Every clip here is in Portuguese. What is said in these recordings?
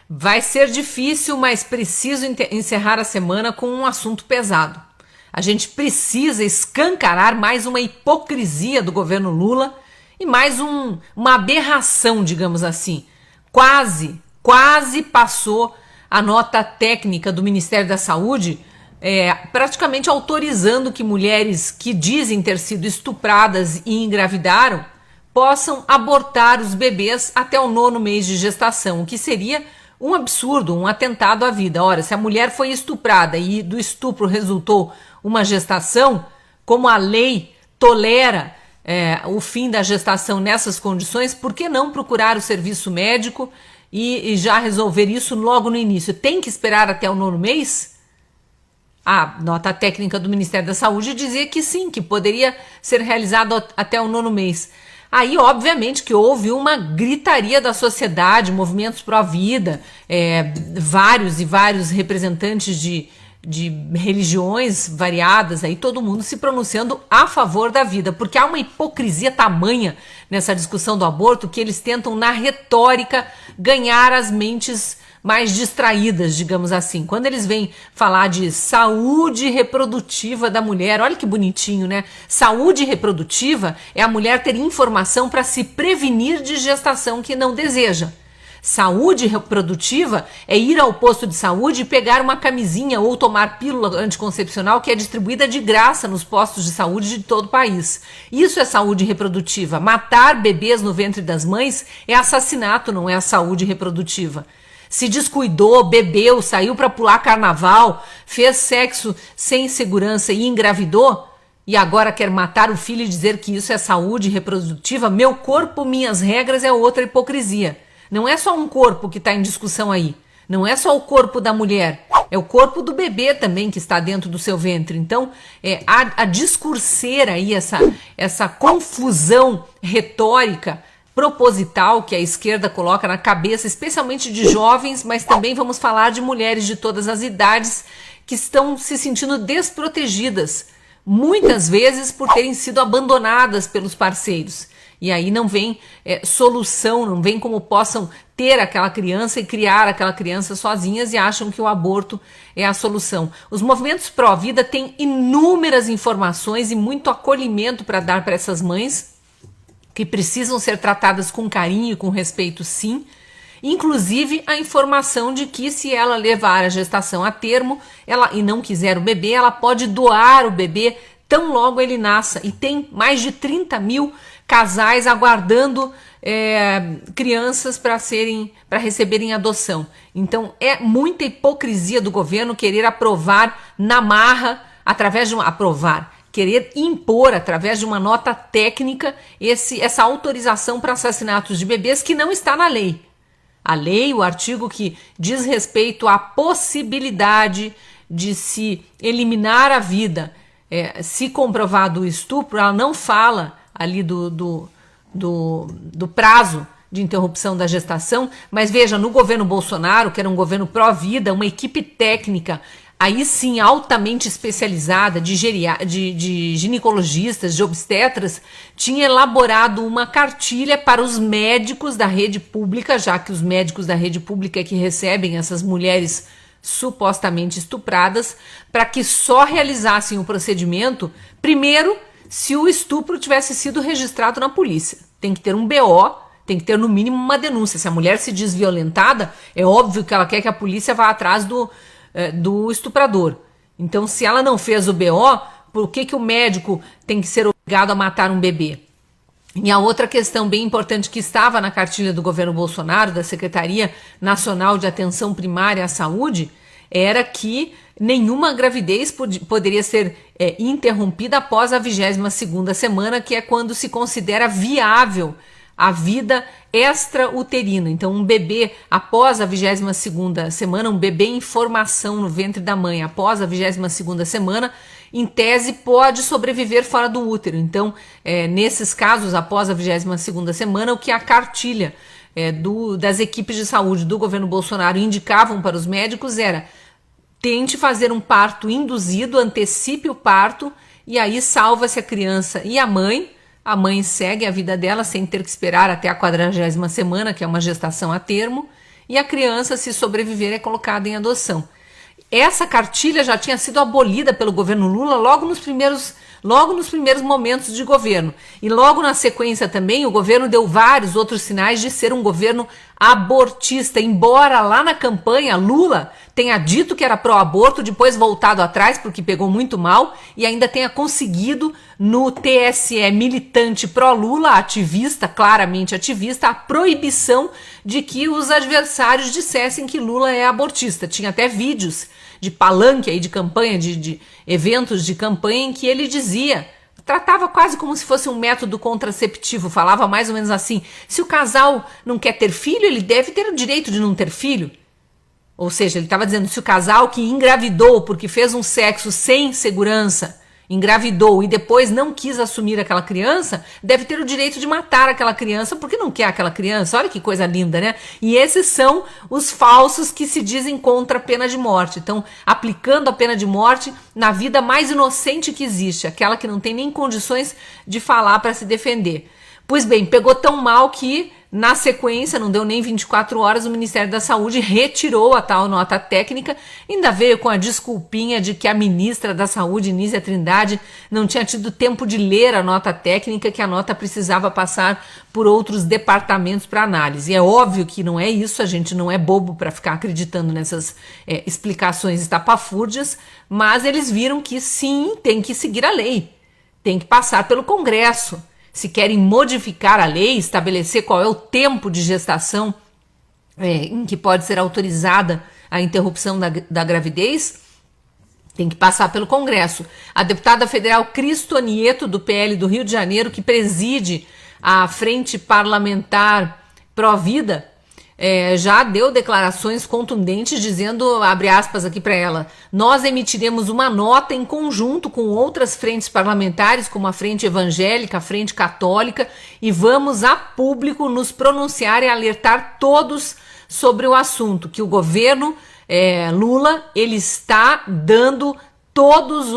Vai ser difícil, mas preciso encerrar a semana com um assunto pesado. A gente precisa escancarar mais uma hipocrisia do governo Lula e mais uma aberração, digamos assim. Quase passou a nota técnica do Ministério da Saúde, praticamente autorizando que mulheres que dizem ter sido estupradas e engravidaram possam abortar os bebês até o 9º mês de gestação, o que seria um absurdo, um atentado à vida. Ora, se a mulher foi estuprada e do estupro resultou uma gestação, como a lei tolera o fim da gestação nessas condições, por que não procurar o serviço médico e já resolver isso logo no início? Tem que esperar até o 9º mês? A nota técnica do Ministério da Saúde dizia que sim, que poderia ser realizado até o 9º mês. Aí, obviamente, que houve uma gritaria da sociedade, movimentos pró-vida, vários representantes de religiões variadas, aí todo mundo se pronunciando a favor da vida, porque há uma hipocrisia tamanha nessa discussão do aborto que eles tentam, na retórica, ganhar as mentes mais distraídas, digamos assim. Quando eles vêm falar de saúde reprodutiva da mulher, olha que bonitinho, né? Saúde reprodutiva é a mulher ter informação para se prevenir de gestação que não deseja. Saúde reprodutiva é ir ao posto de saúde e pegar uma camisinha ou tomar pílula anticoncepcional que é distribuída de graça nos postos de saúde de todo o país. Isso é saúde reprodutiva. Matar bebês no ventre das mães é assassinato, não é a saúde reprodutiva. Se descuidou, bebeu, saiu para pular carnaval, fez sexo sem segurança e engravidou, e agora quer matar o filho e dizer que isso é saúde reprodutiva? Meu corpo, minhas regras é outra hipocrisia. Não é só um corpo que está em discussão aí. Não é só o corpo da mulher. É o corpo do bebê também que está dentro do seu ventre. Então, a discurseira aí, essa confusão retórica proposital que a esquerda coloca na cabeça, especialmente de jovens, mas também vamos falar de mulheres de todas as idades que estão se sentindo desprotegidas, muitas vezes por terem sido abandonadas pelos parceiros. E aí não vem solução, não vem como possam ter aquela criança e criar aquela criança sozinhas e acham que o aborto é a solução. Os movimentos pró-vida têm inúmeras informações e muito acolhimento para dar para essas mães, que precisam ser tratadas com carinho e com respeito, sim. Inclusive a informação de que se ela levar a gestação a termo e não quiser o bebê, ela pode doar o bebê tão logo ele nasça. E tem mais de 30 mil casais aguardando crianças para receberem adoção. Então é muita hipocrisia do governo querer aprovar na marra, querer impor, através de uma nota técnica, essa autorização para assassinatos de bebês que não está na lei. A lei, o artigo que diz respeito à possibilidade de se eliminar a vida, se comprovado o estupro, ela não fala ali do prazo de interrupção da gestação, mas veja, no governo Bolsonaro, que era um governo pró-vida, uma equipe técnica aí sim altamente especializada de ginecologistas, de obstetras, tinha elaborado uma cartilha para os médicos da rede pública, já que os médicos da rede pública é que recebem essas mulheres supostamente estupradas, para que só realizassem o procedimento, primeiro, se o estupro tivesse sido registrado na polícia. Tem que ter um BO, tem que ter no mínimo uma denúncia. Se a mulher se diz violentada, é óbvio que ela quer que a polícia vá atrás do estuprador. Então, se ela não fez o BO, por que o médico tem que ser obrigado a matar um bebê? E a outra questão bem importante que estava na cartilha do governo Bolsonaro, da Secretaria Nacional de Atenção Primária à Saúde, era que nenhuma gravidez poderia ser interrompida após a 22ª semana, que é quando se considera viável a vida extrauterina. Então, um bebê após a 22ª semana, um bebê em formação no ventre da mãe após a 22ª semana, em tese pode sobreviver fora do útero. Então, nesses casos, após a 22ª semana, o que a cartilha das equipes de saúde do governo Bolsonaro indicavam para os médicos era: tente fazer um parto induzido, antecipe o parto, e aí salva-se a criança e a mãe segue a vida dela sem ter que esperar até a 40ª semana, que é uma gestação a termo, e a criança, se sobreviver, é colocada em adoção. Essa cartilha já tinha sido abolida pelo governo Lula logo nos primeiros momentos de governo. E logo na sequência também o governo deu vários outros sinais de ser um governo abortista, embora lá na campanha Lula tenha dito que era pró-aborto, depois voltado atrás porque pegou muito mal e ainda tenha conseguido no TSE militante pró-Lula, ativista, claramente ativista, a proibição de que os adversários dissessem que Lula é abortista. Tinha até vídeos de palanque aí de campanha, de eventos de campanha em que ele dizia, tratava quase como se fosse um método contraceptivo, falava mais ou menos assim, se o casal não quer ter filho, ele deve ter o direito de não ter filho. Ou seja, ele estava dizendo, se o casal que engravidou porque fez um sexo sem segurança, engravidou e depois não quis assumir aquela criança, deve ter o direito de matar aquela criança porque não quer aquela criança. Olha que coisa linda, né? E esses são os falsos que se dizem contra a pena de morte. Então, aplicando a pena de morte na vida mais inocente que existe, aquela que não tem nem condições de falar para se defender. Pois bem, pegou tão mal que, na sequência, não deu nem 24 horas, o Ministério da Saúde retirou a tal nota técnica, ainda veio com a desculpinha de que a ministra da Saúde, Nízia Trindade, não tinha tido tempo de ler a nota técnica, que a nota precisava passar por outros departamentos para análise. E é óbvio que não é isso, a gente não é bobo para ficar acreditando nessas explicações estapafúrdias, mas eles viram que sim, tem que seguir a lei, tem que passar pelo Congresso. Se querem modificar a lei, estabelecer qual é o tempo de gestação em que pode ser autorizada a interrupção da gravidez, tem que passar pelo Congresso. A deputada federal Cristo Nieto, do PL do Rio de Janeiro, que preside a Frente Parlamentar Pró-Vida, já deu declarações contundentes dizendo, abre aspas aqui para ela, nós emitiremos uma nota em conjunto com outras frentes parlamentares, como a Frente Evangélica, a Frente Católica, e vamos a público nos pronunciar e alertar todos sobre o assunto, que o governo Lula, ele está dando todos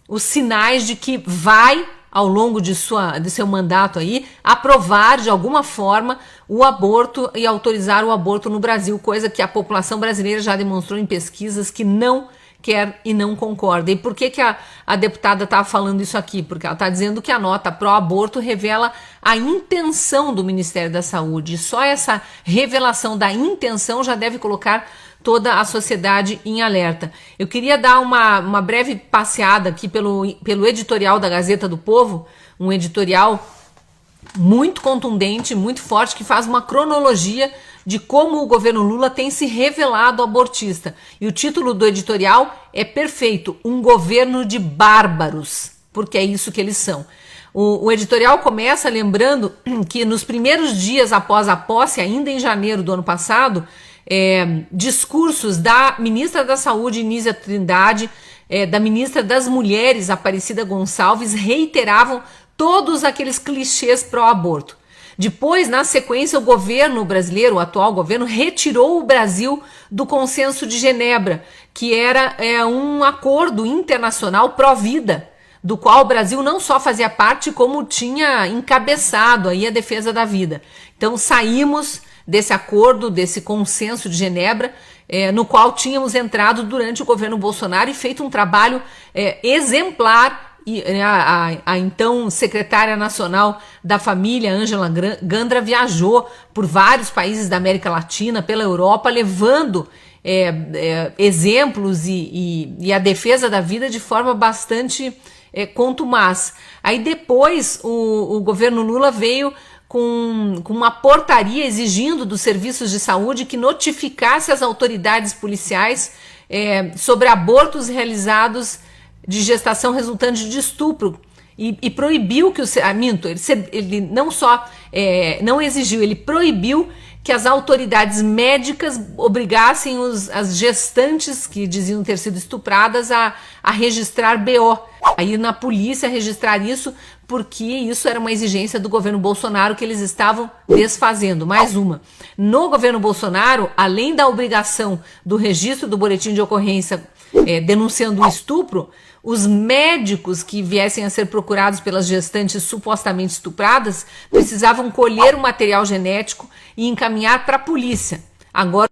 os sinais de que vai, ao longo de seu mandato aí, aprovar de alguma forma o aborto e autorizar o aborto no Brasil, coisa que a população brasileira já demonstrou em pesquisas que não quer e não concorda. E por que a deputada está falando isso aqui? Porque ela está dizendo que a nota pró-aborto revela a intenção do Ministério da Saúde. E só essa revelação da intenção já deve colocar toda a sociedade em alerta. Eu queria dar uma breve passeada aqui pelo editorial da Gazeta do Povo, um editorial muito contundente, muito forte, que faz uma cronologia de como o governo Lula tem se revelado abortista. E o título do editorial é perfeito, um governo de bárbaros, porque é isso que eles são. O editorial começa lembrando que nos primeiros dias após a posse, ainda em janeiro do ano passado, discursos da ministra da Saúde, Nízia Trindade, da ministra das Mulheres, Aparecida Gonçalves, reiteravam todos aqueles clichês pró-aborto. Depois, na sequência, o governo brasileiro, o atual governo, retirou o Brasil do Consenso de Genebra, que era um acordo internacional pró-vida, do qual o Brasil não só fazia parte, como tinha encabeçado aí a defesa da vida. Então, saímos desse acordo, desse Consenso de Genebra, no qual tínhamos entrado durante o governo Bolsonaro e feito um trabalho exemplar. E a então secretária nacional da família, Ângela Gandra, viajou por vários países da América Latina, pela Europa, levando exemplos e a defesa da vida de forma bastante contumaz. Aí depois o governo Lula veio com uma portaria exigindo dos serviços de saúde que notificasse as autoridades policiais sobre abortos realizados de gestação resultante de estupro e proibiu que ele não só não exigiu, ele proibiu que as autoridades médicas obrigassem as gestantes que diziam ter sido estupradas a registrar BO, a ir na polícia registrar isso, porque isso era uma exigência do governo Bolsonaro que eles estavam desfazendo. Mais uma. No governo Bolsonaro, além da obrigação do registro do boletim de ocorrência denunciando o estupro, os médicos que viessem a ser procurados pelas gestantes supostamente estupradas precisavam colher o material genético e encaminhar para a polícia. Agora